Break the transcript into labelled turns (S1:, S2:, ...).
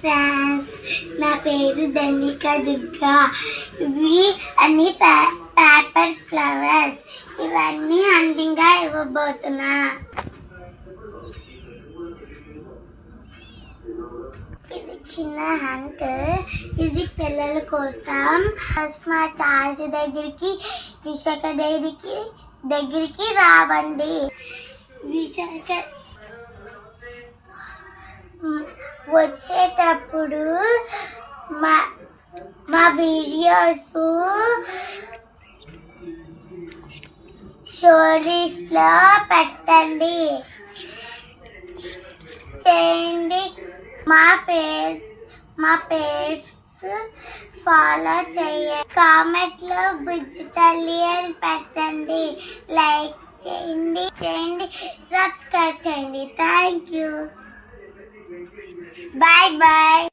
S1: Friends, నా పేరు ధనిక దుర్గా. ఇవి అన్ని పేపర్ ఫ్లవర్స్. ఇవన్నీ అందంగా ఇవ్వబోతున్నా. ఇది చిన్న హంట్. ఇది పిల్లల కోసం. మా చార్జ్ విశాఖ దగ్గరికి రావండి. విశాఖ వచ్చేటప్పుడు మా వీడియోస్ స్టోరీస్ లో పెట్టండి, చేయండి. మా పేర్స్ ఫాలో చేయండి. కామెంట్ లో బుజ్జి తల్లి అని పెట్టండి. లైక్ చేయండి, సబ్స్క్రైబ్ చేయండి. Thank you. Bye bye.